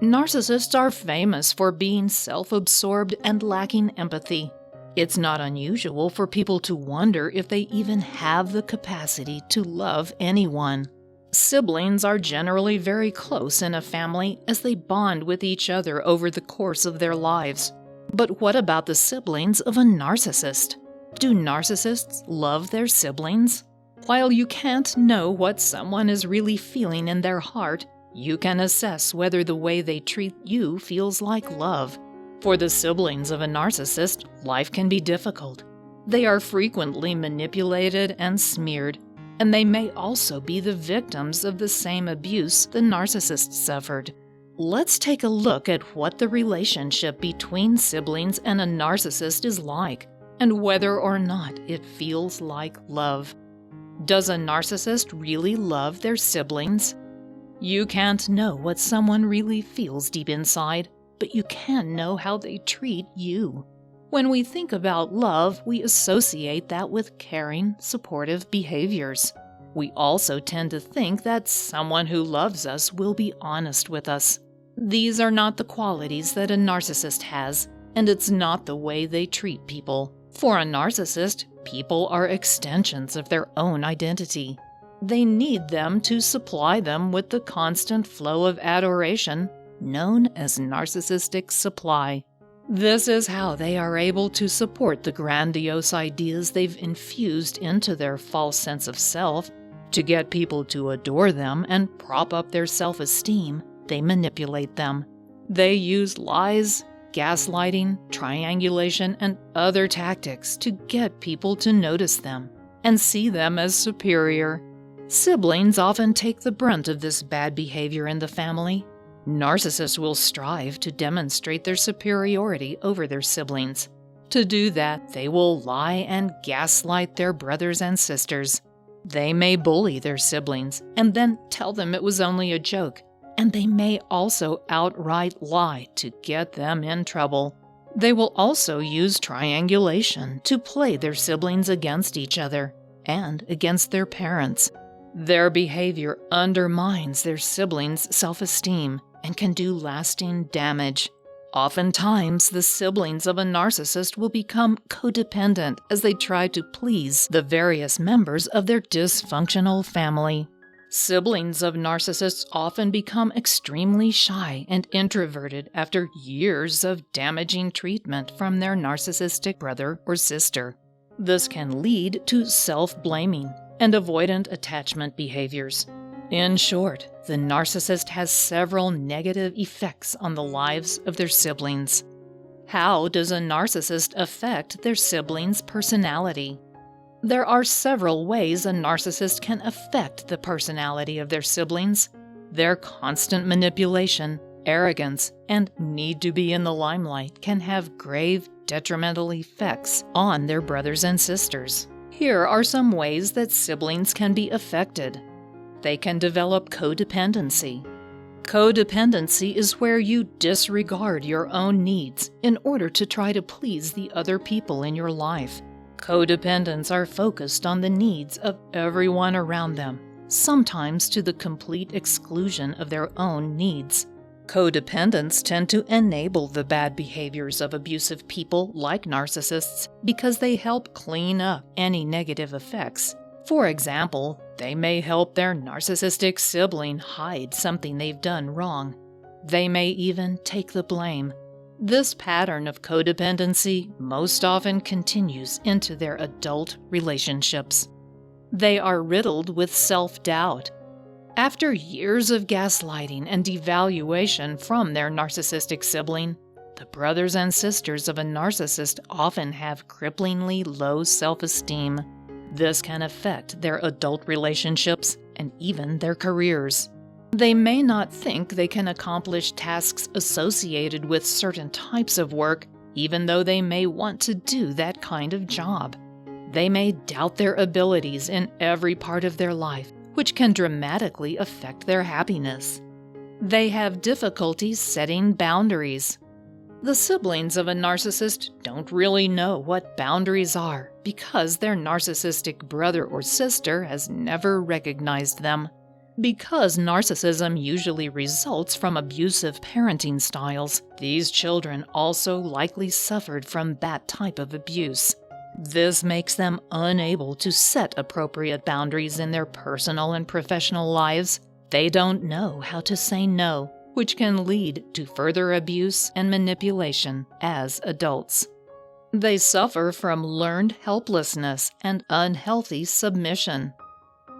Narcissists are famous for being self-absorbed and lacking empathy. It's not unusual for people to wonder if they even have the capacity to love anyone. Siblings are generally very close in a family as they bond with each other over the course of their lives. But what about the siblings of a narcissist? Do narcissists love their siblings? While you can't know what someone is really feeling in their heart, you can assess whether the way they treat you feels like love. For the siblings of a narcissist, life can be difficult. They are frequently manipulated and smeared, and they may also be the victims of the same abuse the narcissist suffered. Let's take a look at what the relationship between siblings and a narcissist is like, and whether or not it feels like love. Does a narcissist really love their siblings? You can't know what someone really feels deep inside, but you can know how they treat you. When we think about love, we associate that with caring, supportive behaviors. We also tend to think that someone who loves us will be honest with us. These are not the qualities that a narcissist has, and it's not the way they treat people. For a narcissist, people are extensions of their own identity. They need them to supply them with the constant flow of adoration, known as narcissistic supply. This is how they are able to support the grandiose ideas they've infused into their false sense of self. To get people to adore them and prop up their self-esteem, they manipulate them. They use lies, gaslighting, triangulation, and other tactics to get people to notice them and see them as superior. Siblings often take the brunt of this bad behavior in the family. Narcissists will strive to demonstrate their superiority over their siblings. To do that, they will lie and gaslight their brothers and sisters. They may bully their siblings and then tell them it was only a joke, and they may also outright lie to get them in trouble. They will also use triangulation to play their siblings against each other and against their parents. Their behavior undermines their siblings' self-esteem and can do lasting damage. Oftentimes, the siblings of a narcissist will become codependent as they try to please the various members of their dysfunctional family. Siblings of narcissists often become extremely shy and introverted after years of damaging treatment from their narcissistic brother or sister. This can lead to self-blaming and avoidant attachment behaviors. In short, the narcissist has several negative effects on the lives of their siblings. How does a narcissist affect their siblings' personality? There are several ways a narcissist can affect the personality of their siblings. Their constant manipulation, arrogance, and need to be in the limelight can have grave, detrimental effects on their brothers and sisters. Here are some ways that siblings can be affected. They can develop codependency. Codependency is where you disregard your own needs in order to try to please the other people in your life. Codependents are focused on the needs of everyone around them, sometimes to the complete exclusion of their own needs. Codependents tend to enable the bad behaviors of abusive people like narcissists because they help clean up any negative effects. For example, they may help their narcissistic sibling hide something they've done wrong. They may even take the blame. This pattern of codependency most often continues into their adult relationships. They are riddled with self-doubt. After years of gaslighting and devaluation from their narcissistic sibling, the brothers and sisters of a narcissist often have cripplingly low self-esteem. This can affect their adult relationships and even their careers. They may not think they can accomplish tasks associated with certain types of work, even though they may want to do that kind of job. They may doubt their abilities in every part of their life, which can dramatically affect their happiness. They have difficulties setting boundaries. The siblings of a narcissist don't really know what boundaries are because their narcissistic brother or sister has never recognized them. Because narcissism usually results from abusive parenting styles, these children also likely suffered from that type of abuse. This makes them unable to set appropriate boundaries in their personal and professional lives. They don't know how to say no, which can lead to further abuse and manipulation as adults. They suffer from learned helplessness and unhealthy submission.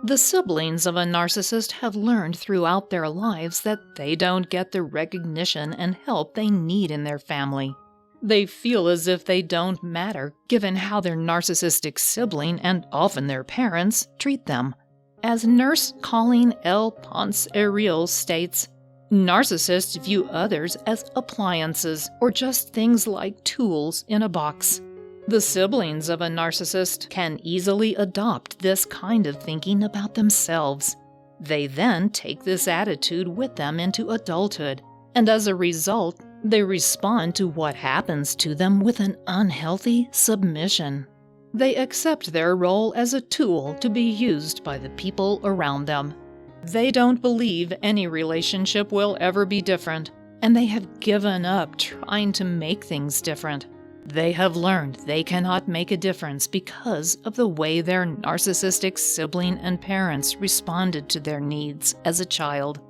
The siblings of a narcissist have learned throughout their lives that they don't get the recognition and help they need in their family. They feel as if they don't matter, given how their narcissistic sibling, and often their parents, treat them. As nurse Colleen L. Ponce Ariel states, narcissists view others as appliances or just things like tools in a box. The siblings of a narcissist can easily adopt this kind of thinking about themselves. They then take this attitude with them into adulthood, and as a result, they respond to what happens to them with an unhealthy submission. They accept their role as a tool to be used by the people around them. They don't believe any relationship will ever be different, and they have given up trying to make things different. They have learned they cannot make a difference because of the way their narcissistic sibling and parents responded to their needs as a child.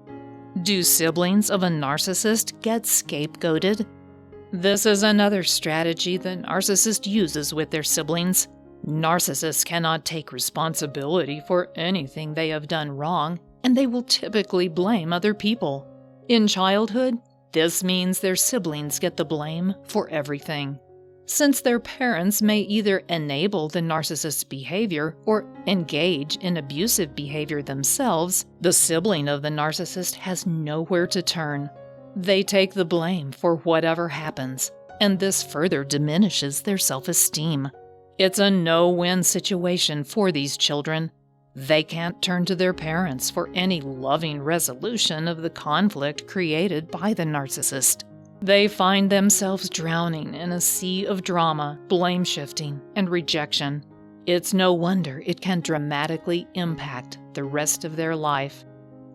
Do siblings of a narcissist get scapegoated? This is another strategy the narcissist uses with their siblings. Narcissists cannot take responsibility for anything they have done wrong, and they will typically blame other people. In childhood, this means their siblings get the blame for everything. Since their parents may either enable the narcissist's behavior or engage in abusive behavior themselves, the sibling of the narcissist has nowhere to turn. They take the blame for whatever happens, and this further diminishes their self-esteem. It's a no-win situation for these children. They can't turn to their parents for any loving resolution of the conflict created by the narcissist. They find themselves drowning in a sea of drama, blame-shifting, and rejection. It's no wonder it can dramatically impact the rest of their life.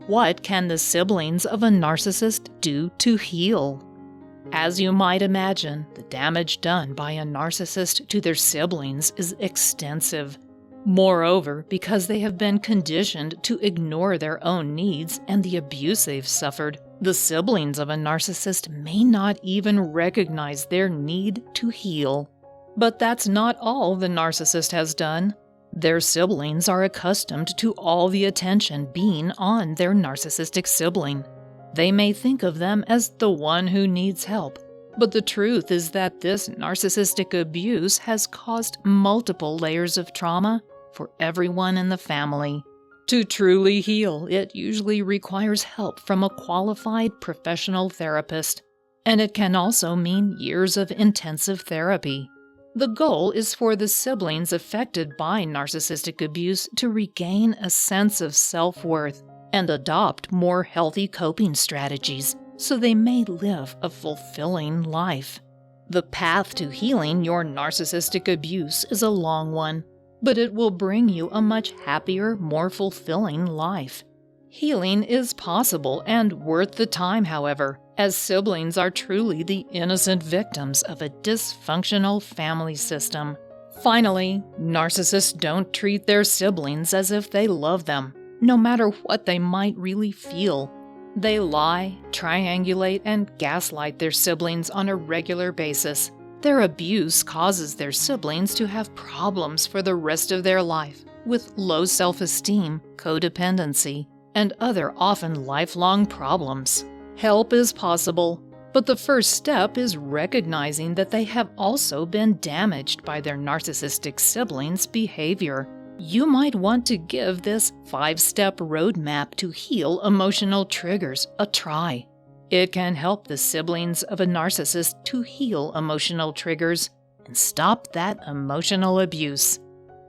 What can the siblings of a narcissist do to heal? As you might imagine, the damage done by a narcissist to their siblings is extensive. Moreover, because they have been conditioned to ignore their own needs and the abuse they've suffered, the siblings of a narcissist may not even recognize their need to heal. But that's not all the narcissist has done. Their siblings are accustomed to all the attention being on their narcissistic sibling. They may think of them as the one who needs help, but the truth is that this narcissistic abuse has caused multiple layers of trauma for everyone in the family. To truly heal, it usually requires help from a qualified professional therapist, and it can also mean years of intensive therapy. The goal is for the siblings affected by narcissistic abuse to regain a sense of self-worth and adopt more healthy coping strategies so they may live a fulfilling life. The path to healing your narcissistic abuse is a long one, but it will bring you a much happier, more fulfilling life. Healing is possible and worth the time, however, as siblings are truly the innocent victims of a dysfunctional family system. Finally, narcissists don't treat their siblings as if they love them, no matter what they might really feel. They lie, triangulate, and gaslight their siblings on a regular basis. Their abuse causes their siblings to have problems for the rest of their life, with low self-esteem, codependency, and other often lifelong problems. Help is possible, but the first step is recognizing that they have also been damaged by their narcissistic siblings' behavior. You might want to give this 5-step roadmap to heal emotional triggers a try. It can help the siblings of a narcissist to heal emotional triggers and stop that emotional abuse.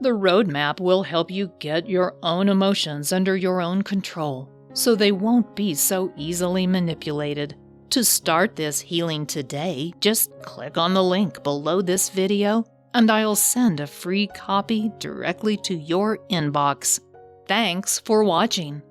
The roadmap will help you get your own emotions under your own control, so they won't be so easily manipulated. To start this healing today, just click on the link below this video, and I'll send a free copy directly to your inbox. Thanks for watching.